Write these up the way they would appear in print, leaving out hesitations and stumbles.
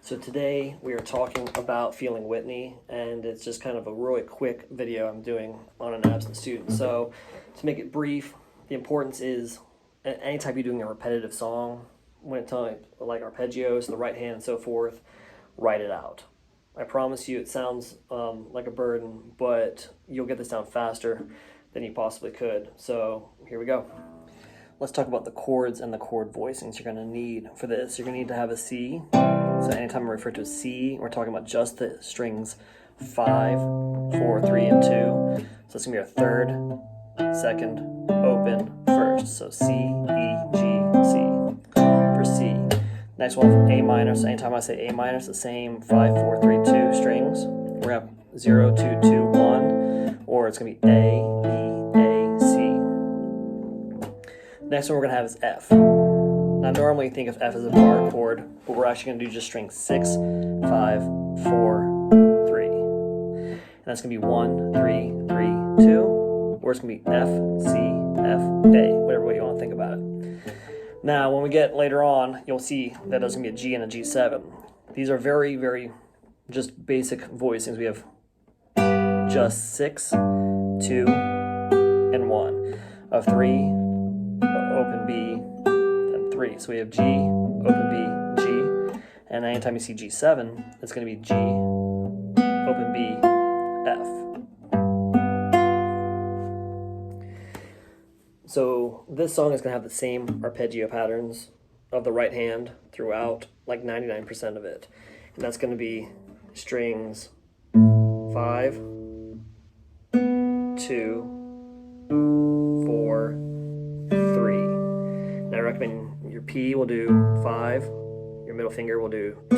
So today we are talking about feeling Whitney, and it's just kind of a really quick video I'm doing on an absent student. So to make it brief, the importance is anytime you're doing a repetitive song, when it's like arpeggios, the right hand and so forth, write it out. I promise you it sounds like a burden, but you'll get this down faster than you possibly could. So here we go. Let's talk about the chords and the chord voicings you're going to need for this. You're going to need to have a C. So anytime I refer to a C, we're talking about just the strings 5, 4, 3, and 2. So it's going to be our third, second, open, first. So C, E, G, C for C. Next one for A minor. So anytime I say A minor, it's the same 5, 4, 3, 2 strings. We're going to have 0, 2, 2, 1, or it's going to be A, E, A, C. Next one we're going to have is F. Now normally you think of F as a bar chord, but we're actually going to do just strings 6, 5, 4, 3. And that's going to be 1, 3, 3, 2, or it's going to be F, C, F, A, whatever way you want to think about it. Now when we get later on, you'll see that there's going to be a G and a G7. These are very, very just basic voicings. We have just 6, 2, and 1 of 3, open B, then 3. So we have G, open B, G, and anytime you see G7, it's going to be G, open B, F. So this song is going to have the same arpeggio patterns of the right hand throughout, like 99% of it. And that's going to be strings 5, 2, 4, 3. Now I recommend your P will do 5, your middle finger will do 2,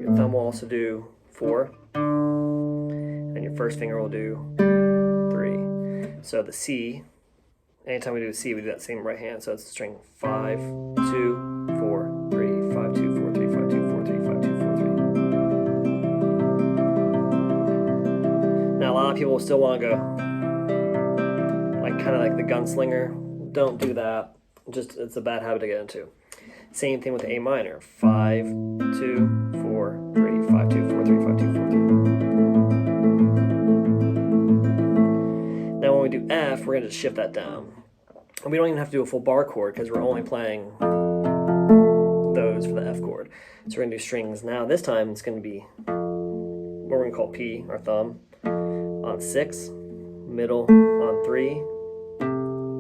your thumb will also do 4, and your first finger will do 3. So the C, anytime we do a C, we do that same right hand. So it's string 5, 2, 4, 3, 5, 2, 4, 3, 5, 2, 4, 3, 5, 2, 4, 3. Now a lot of people still want to go like kind of like the gunslinger. Don't do that. It's a bad habit to get into. Same thing with the A minor. 5, 2, 4, 3, 5, 2, 4, 3, 5, 2, 4, 3. Now when we do F, we're going to just shift that down. And we don't even have to do a full bar chord because we're only playing those for the F chord. So we're going to do strings. Now this time it's going to be what we're going to call P, our thumb, on 6, middle on 3,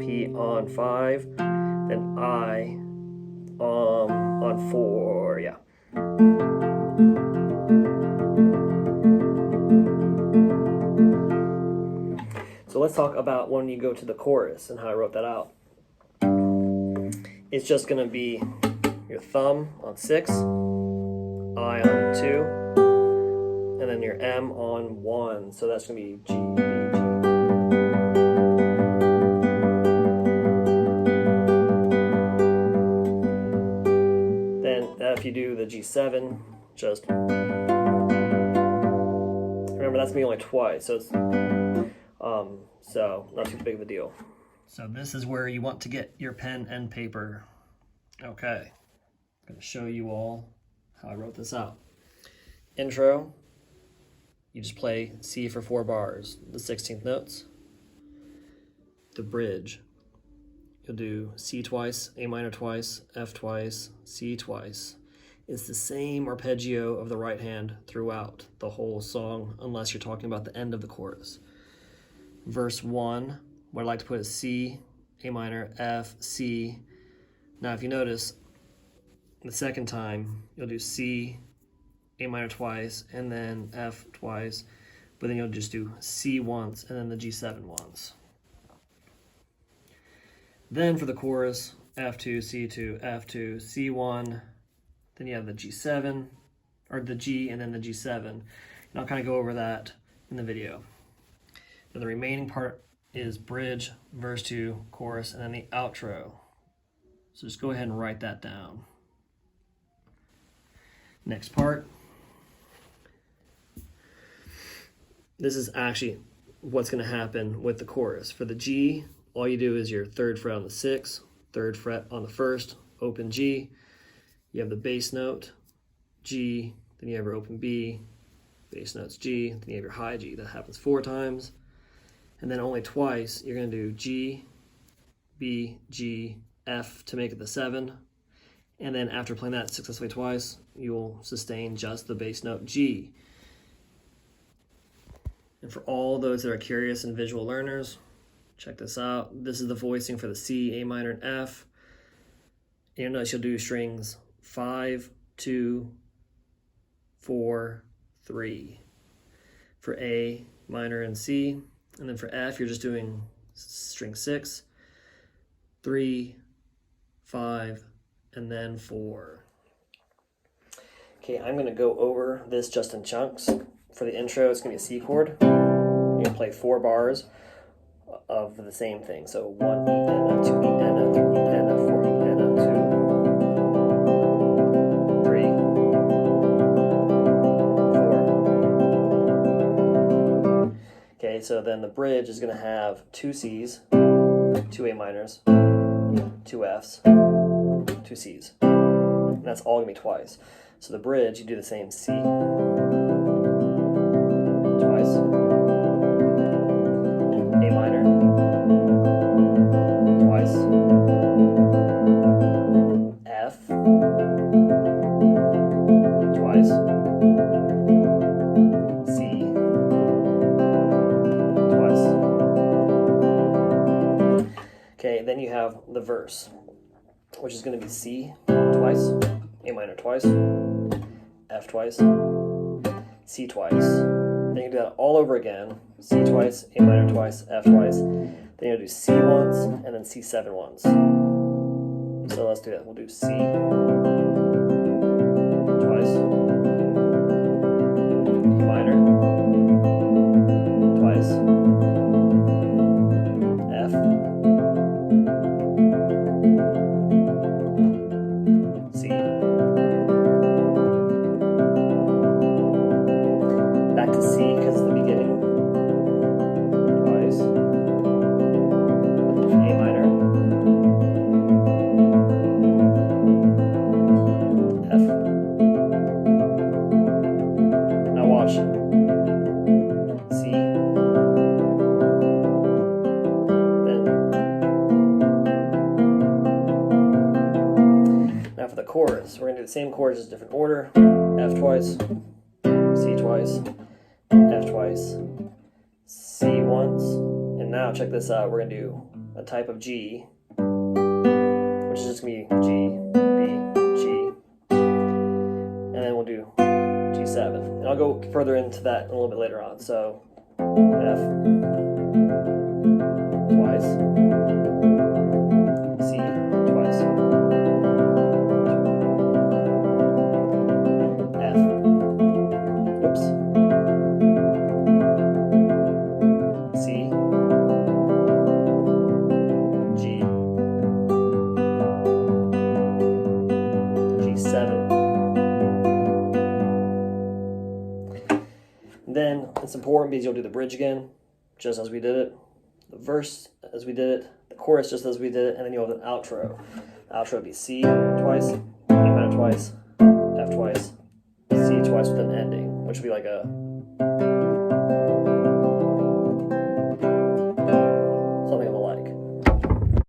P on 5, then I on 4, yeah. So let's talk about when you go to the chorus and how I wrote that out. It's just going to be your thumb on 6, I on 2, and then your M on 1. So that's going to be G, B, G. If you do the G7, just remember that's me only twice, so it's so not too big of a deal. So this is where you want to get your pen and paper. Okay, I'm going to show you all how I wrote this out. Intro, you just play C for 4 bars, the 16th notes. The bridge, you'll do C twice, A minor twice, F twice, C twice. It's the same arpeggio of the right hand throughout the whole song, unless you're talking about the end of the chorus. Verse 1, what I like to put is C, A minor, F, C. Now if you notice, the second time, you'll do C, A minor twice, and then F twice, but then you'll just do C once, and then the G7 once. Then for the chorus, F2, C2, F2, C1, then you have the G7, or the G and then the G7. And I'll kind of go over that in the video. Now the remaining part is bridge, verse 2, chorus, and then the outro. So just go ahead and write that down. Next part. This is actually what's going to happen with the chorus. For the G, all you do is your 3rd fret on the 6th, 3rd fret on the 1st, open G. You have the bass note, G, then you have your open B, bass notes G, then you have your high G. That happens 4 times. And then only twice, you're going to do G, B, G, F to make it the 7. And then after playing that successfully twice, you'll sustain just the bass note G. And for all those that are curious and visual learners, check this out. This is the voicing for the C, A minor, and F. And you'll notice you'll do strings 5, 2, 4, 3 for A minor and C. And then for F, you're just doing string 6, 3, 5, and then 4. Okay, I'm going to go over this just in chunks. For the intro, it's going to be a C chord. You're going to play 4 bars of the same thing. So 1 E and a, 2 E and a, 3 E and a, 4 E and a, 2, 3, 4. Okay, so then the bridge is going to have 2 C's, 2 A minors, 2 F's, 2 C's. And that's all going to be twice. So the bridge, you do the same C twice, A minor twice, F twice, C twice. Okay, then you have the verse, which is going to be C twice, A minor twice, F twice, C twice. Then you do that all over again. C twice, A minor twice, F twice. Then you'll do C once, and then C7 once. So let's do that. We'll do C twice, A minor twice, F, C. Back to C because it's the beginning. Twice. A minor. F. Now watch. C. Then. Now for the chords, we're going to do the same chords, just different order. F twice. C twice, F twice, C once, and now check this out, we're going to do a type of G, which is just going to be G, B, G, and then we'll do G7, and I'll go further into that a little bit later on. So F twice, C twice, F, oops, C, G, G7. Then it's important because you'll do the bridge again, just as we did it, the verse as we did it, the chorus just as we did it, and then you'll have an outro. The outro would be C twice, A minor twice, F twice, C twice with an ending, which would be like a